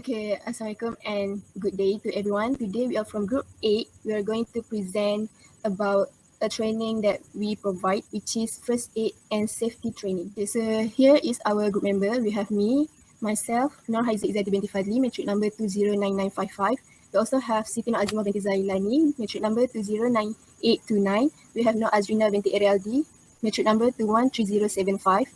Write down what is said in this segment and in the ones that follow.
Okay, Assalamualaikum and good day to everyone. Today we are from Group 8. We are going to present about a training that we provide, which is First Aid and Safety Training. Okay, so here is our group member. We have me, myself, NOOR HAIZA IZZATI BINTI FADLI, matric number 209955. We also have SITI AZIEMAH binti ZAILANI, matric number 209829. We have AZRINA binti ERIALDI, matric number 213075.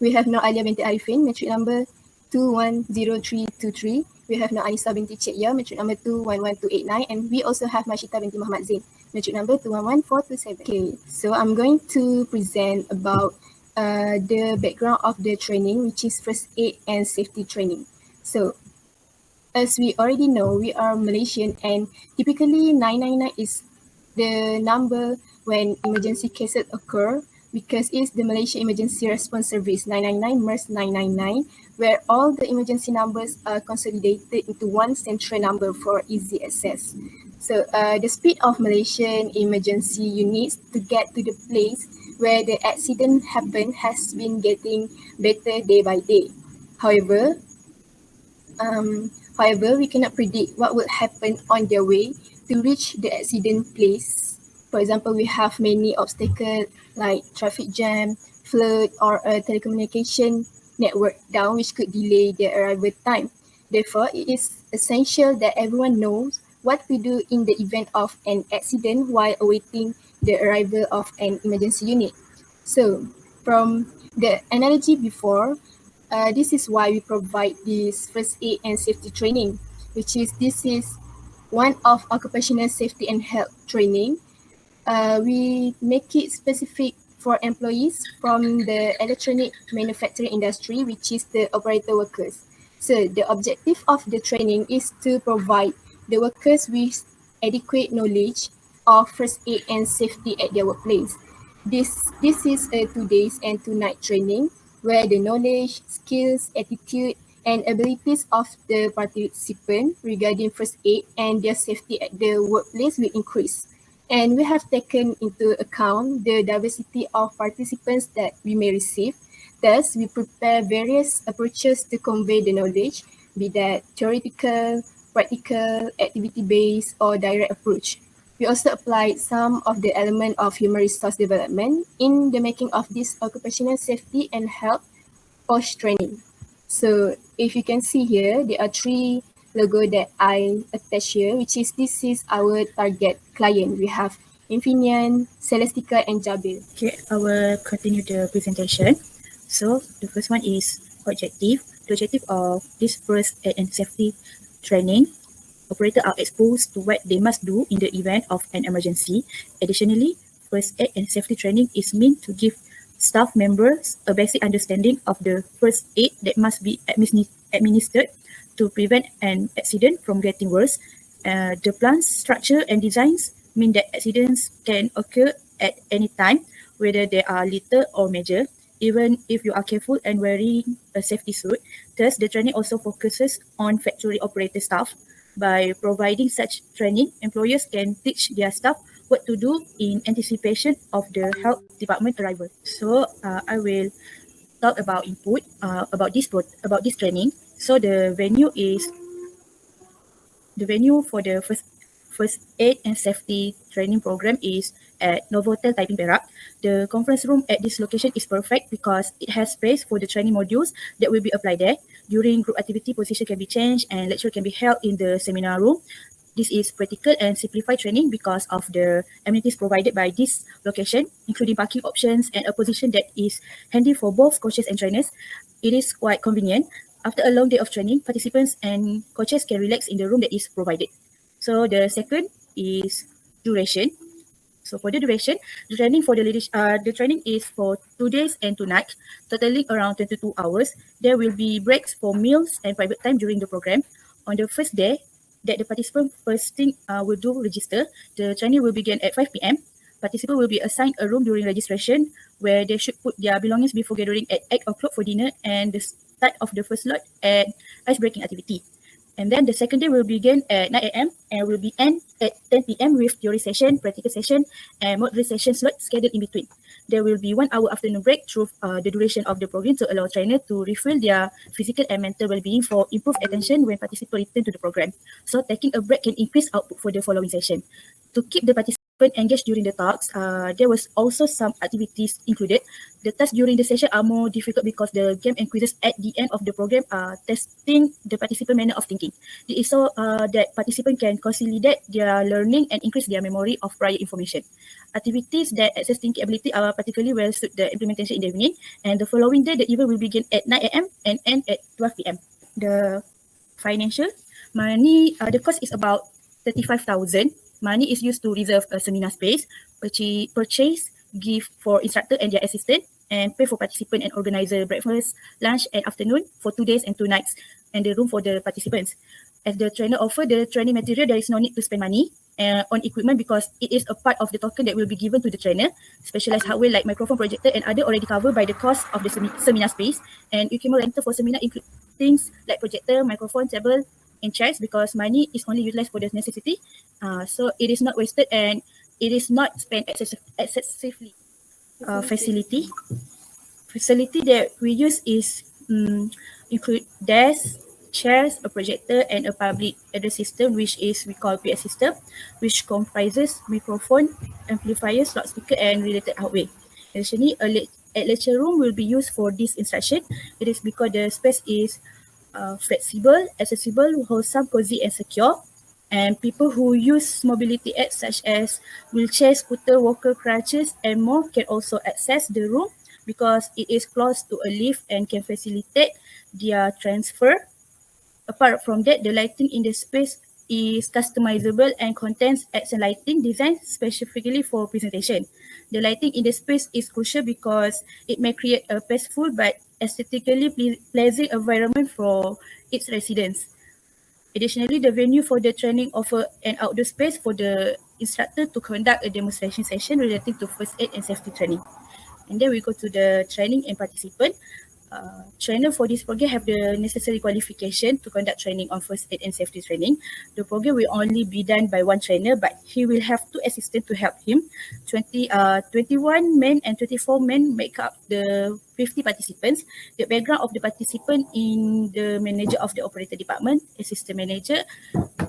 We have ALIA binti ARIFFIN, matric number 210323. We have ANISAH binti matric number 211289, and we also have MASYITAH binti Muhammad ZAIN, matric number 211427. Okay, so I'm going to present about the background of the training, which is First Aid and Safety Training. So, as we already know, we are Malaysian, and typically 999 is the number when emergency cases occur, because it's the Malaysia Emergency Response Service 999 MERS 999, where all the emergency numbers are consolidated into one central number for easy access. So the speed of Malaysian emergency units to get to the place where the accident happened has been getting better day by day. However, we cannot predict what will happen on their way to reach the accident place. For example, we have many obstacles like traffic jam, flood, or a telecommunication network down, which could delay their arrival time. Therefore, it is essential that everyone knows what to do in the event of an accident while awaiting the arrival of an emergency unit. So, from the analogy before, this is why we provide this first aid and safety training, this is one of occupational safety and health training. We make it specific for employees from the electronic manufacturing industry, which is the operator workers. So the objective of the training is to provide the workers with adequate knowledge of first aid and safety at their workplace. This is a 2 days and 2 night training where the knowledge, skills, attitude, and abilities of the participant regarding first aid and their safety at the workplace will increase. And we have taken into account the diversity of participants that we may receive. Thus, we prepare various approaches to convey the knowledge, be that theoretical, practical, activity-based, or direct approach. We also applied some of the element of human resource development in the making of this occupational safety and health post-training. So if you can see here, there are 3 logo that I attach here, this is our target client. We have Infineon, Celestica, and Jabil. Okay, I will continue the presentation. So the first one is objective. The objective of this first aid and safety training, operators are exposed to what they must do in the event of an emergency. Additionally, first aid and safety training is meant to give staff members a basic understanding of the first aid that must be administered to prevent an accident from getting worse. The plan's structure and designs mean that accidents can occur at any time, whether they are little or major, even if you are careful and wearing a safety suit. Thus, the training also focuses on factory operator staff. By providing such training, employers can teach their staff what to do in anticipation of the health department arrival. So I will talk about input about this training. So the venue for the first aid and safety training program is at Novotel Taiping Perak. The conference room at this location is perfect because it has space for the training modules that will be applied there. During group activity, position can be changed and lecture can be held in the seminar room. This is practical and simplified training because of the amenities provided by this location, including parking options and a position that is handy for both coaches and trainers. It is quite convenient. After a long day of training, participants and coaches can relax in the room that is provided. So the second is duration. So for the duration, the training is for 2 days and 2 nights, totaling around 22 hours. There will be breaks for meals and private time during the program. On the first day, that the participant first thing will do register. The training will begin at 5 p.m. Participants will be assigned a room during registration where they should put their belongings before gathering at 8 o'clock for dinner and the start of the first lot at ice breaking activity. And then the second day will begin at 9 a.m. and will be end at 10 p.m. with theory session, practical session, and MOHD session slot scheduled in between. There will be 1 hour afternoon break through the duration of the program to allow trainers to refuel their physical and mental well-being for improved attention when participants return to the program. So taking a break can increase output for the following session. To keep the participants engaged during the talks, there was also some activities included. The tasks during the session are more difficult because the game and quizzes at the end of the program are testing the participant manner of thinking. It is so that participants can consolidate their learning and increase their memory of prior information. Activities that access thinking ability are particularly well suited the implementation in the evening, and the following day the event will begin at 9 a.m. and end at 12 p.m. The financial money, the cost is about 35,000. Money is used to reserve a seminar space, purchase gift for instructor and their assistant, and pay for participant and organizer breakfast, lunch, and afternoon for 2 days and 2 nights, and the room for the participants. As the trainer offer the training material, there is no need to spend money on equipment because it is a part of the token that will be given to the trainer. Specialized hardware like microphone, projector, and other already covered by the cost of the seminar space. And equipment rental for seminar include things like projector, microphone, table, and chairs because money is only utilized for the necessity. So it is not wasted and it is not spent excessively. Facility that we use is include desks, chairs, a projector, and a public address system, which is we call PA system, which comprises microphone, amplifiers, loudspeaker, and related hardware. Additionally, a lecture room will be used for this instruction. It is because the space is flexible, accessible, wholesome, cozy, and secure. And people who use mobility aids such as wheelchairs, scooter, walker, crutches, and more can also access the room because it is close to a lift and can facilitate their transfer. Apart from that, the lighting in the space is customizable and contains accent lighting designed specifically for presentation. The lighting in the space is crucial because it may create a peaceful but aesthetically pleasing environment for its residents. Additionally, the venue for the training offer an outdoor space for the instructor to conduct a demonstration session relating to first aid and safety training. And then we go to the training and participant. Trainer for this program have the necessary qualification to conduct training on first aid and safety training. The program will only be done by one trainer, but he will have 2 assistants to help him. 21 men and 24 men make up the 50 participants. The background of the participant in the manager of the operator department, assistant manager,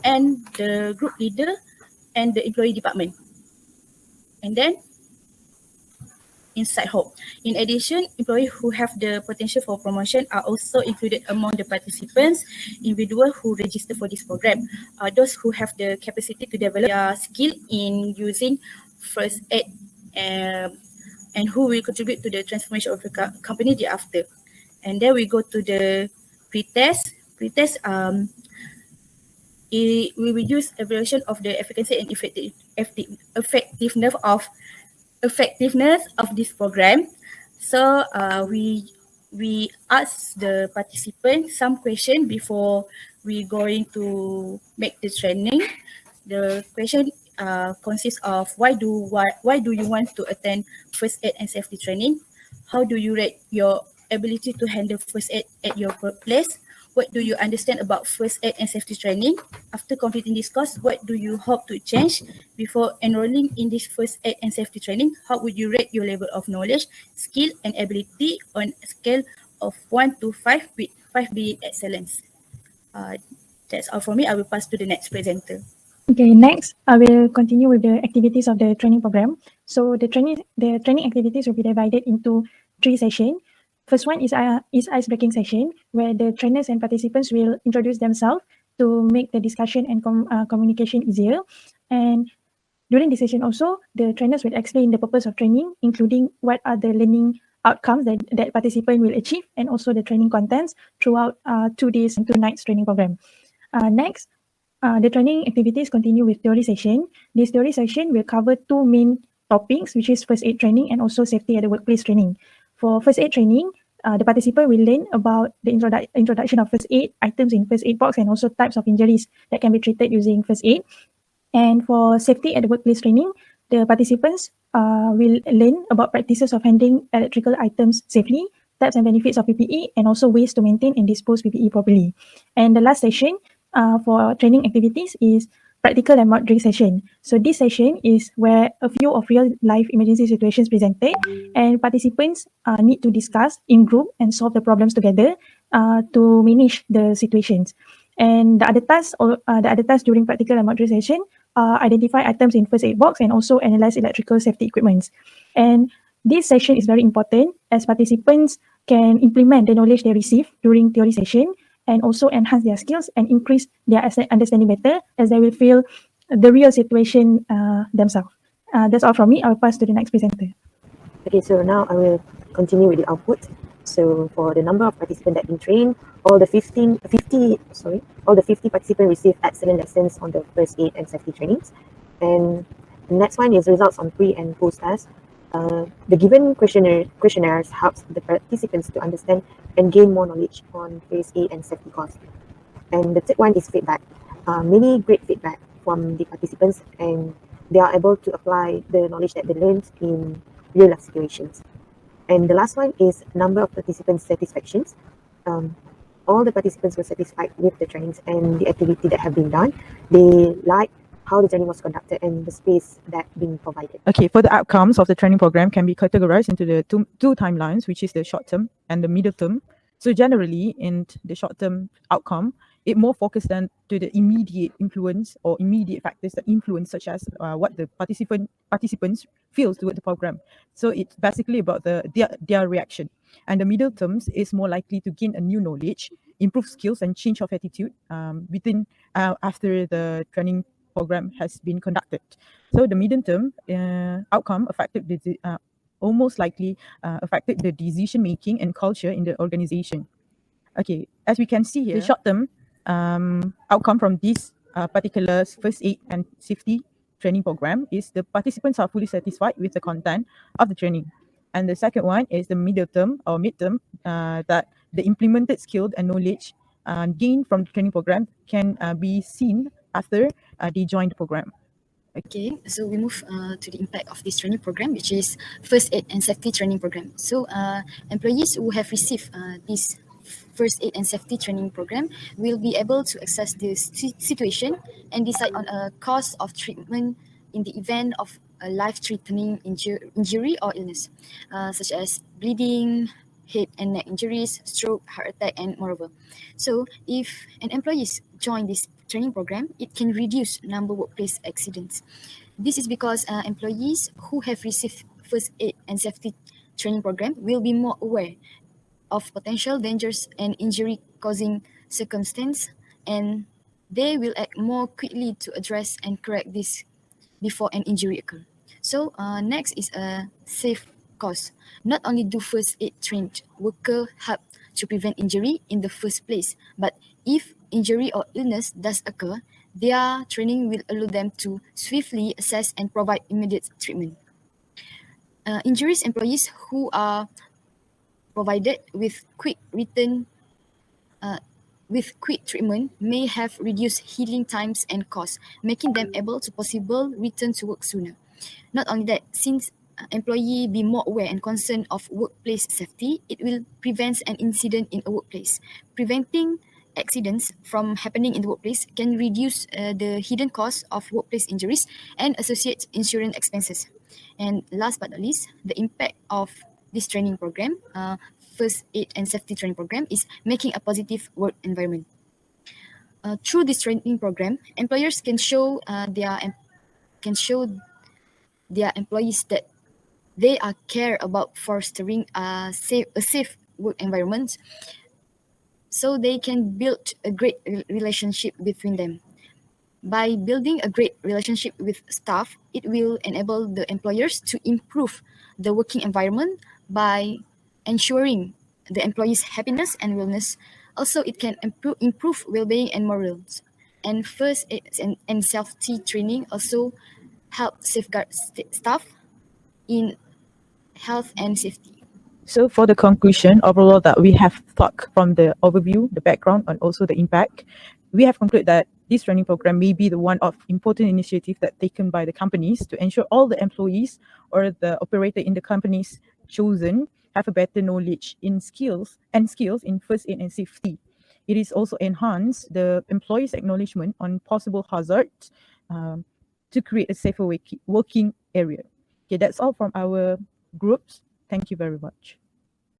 and the group leader and the employee department. And then inside hope. In addition, employees who have the potential for promotion are also included among the participants. Individuals who register for this program are those who have the capacity to develop their skill in using first aid and who will contribute to the transformation of the company thereafter. And then we go to the pre-test. Pre-test, we will use evaluation of the efficacy and effectiveness of this program. So we ask the participants some question before we going to make the training. The question consists of why do you want to attend first aid and safety training? How do you rate your ability to handle first aid at your workplace? What do you understand about first aid and safety training? After completing this course, what do you hope to change before enrolling in this first aid and safety training? How would you rate your level of knowledge, skill, and ability on a scale of 1 to 5, with 5 being excellence? That's all for me. I will pass to the next presenter. Okay, next I will continue with the activities of the training program. So the training activities will be divided into 3 sessions. First one is ice-breaking session, where the trainers and participants will introduce themselves to make the discussion and communication easier. And during this session also, the trainers will explain the purpose of training, including what are the learning outcomes that participant will achieve, and also the training contents throughout 2 days and 2 nights training program. Next, the training activities continue with theory session. This theory session will cover 2 main topics, which is first aid training and also safety at the workplace training. For first aid training, the participant will learn about the introduction of first aid, items in first aid box, and also types of injuries that can be treated using first aid. And for safety at the workplace training, the participants will learn about practices of handling electrical items safely, types and benefits of PPE, and also ways to maintain and dispose PPE properly. And the last session for training activities is practical and mock drill session. So this session is where a few of real life emergency situations presented, and participants need to discuss in group and solve the problems together to manage the situations. And the other tasks during practical and mock drill session identify items in first aid box and also analyze electrical safety equipments. And this session is very important as participants can implement the knowledge they receive during theory session and also enhance their skills and increase their understanding better as they will feel the real situation themselves. That's all from me. I'll pass to the next presenter. Okay, so now I will continue with the output. So for the number of participants that have been trained, all the 50 participants received excellent lessons on the first aid and safety trainings. And the next one is results on pre and post test. The given questionnaires helps the participants to understand and gain more knowledge on first aid and safety course. And the third one is feedback. Many great feedback from the participants, and they are able to apply the knowledge that they learned in real life situations. And the last one is number of participants satisfactions. All the participants were satisfied with the trainings and the activity that have been done. They like how the training was conducted and the space that being provided. Okay, for the outcomes of the training program can be categorized into the two timelines, which is the short term and the middle term. So generally, in the short term outcome, it more focused on to the immediate influence or immediate factors that influence, such as what the participants feels toward the program. So it's basically about their reaction. And the middle terms is more likely to gain a new knowledge, improve skills, and change of attitude within after the training program has been conducted. So the medium term outcome affected almost likely affected the decision making and culture in the organization. Okay, as we can see here, the short term outcome from this particular first aid and safety training program is the participants are fully satisfied with the content of the training. And the second one is the middle term or mid-term, that the implemented skills and knowledge gained from the training program can be seen after they join the program. Okay, so we move to the impact of this training program, which is first aid and safety training program. So employees who have received this first aid and safety training program will be able to assess the situation and decide on a course of treatment in the event of a life-threatening injury or illness, such as bleeding, head and neck injuries, stroke, heart attack, and moreover. So if an employee join this training program, it can reduce number of workplace accidents. This is because employees who have received first aid and safety training program will be more aware of potential dangers and injury causing circumstance, and they will act more quickly to address and correct this before an injury occurs. So next is a safe course. Not only do first aid trained worker help to prevent injury in the first place, but if injury or illness does occur, their training will allow them to swiftly assess and provide immediate treatment. Injuries employees who are provided with quick treatment may have reduced healing times and costs, making them able to possible return to work sooner. Not only that, since employee be more aware and concerned of workplace safety, it will prevent an incident in a workplace. Preventing accidents from happening in the workplace can reduce the hidden costs of workplace injuries and associated insurance expenses. And last but not least, the impact of this training program, first aid and safety training program, is making a positive work environment. Through this training program, employers can show their employees that they are care about fostering a safe work environment, so they can build a great relationship between them. By building a great relationship with staff, it will enable the employers to improve the working environment by ensuring the employees' happiness and wellness. Also, it can improve well-being and morals. And first aid and safety training also help safeguard staff in health and safety. So for the conclusion, overall that we have talked from the overview, the background, and also the impact, we have concluded that this training program may be the one of important initiative that taken by the companies to ensure all the employees or the operator in the companies chosen have a better knowledge in skills in first aid and safety. It is also enhance the employees' acknowledgement on possible hazards to create a safer working area. Okay, that's all from our groups. Thank you very much.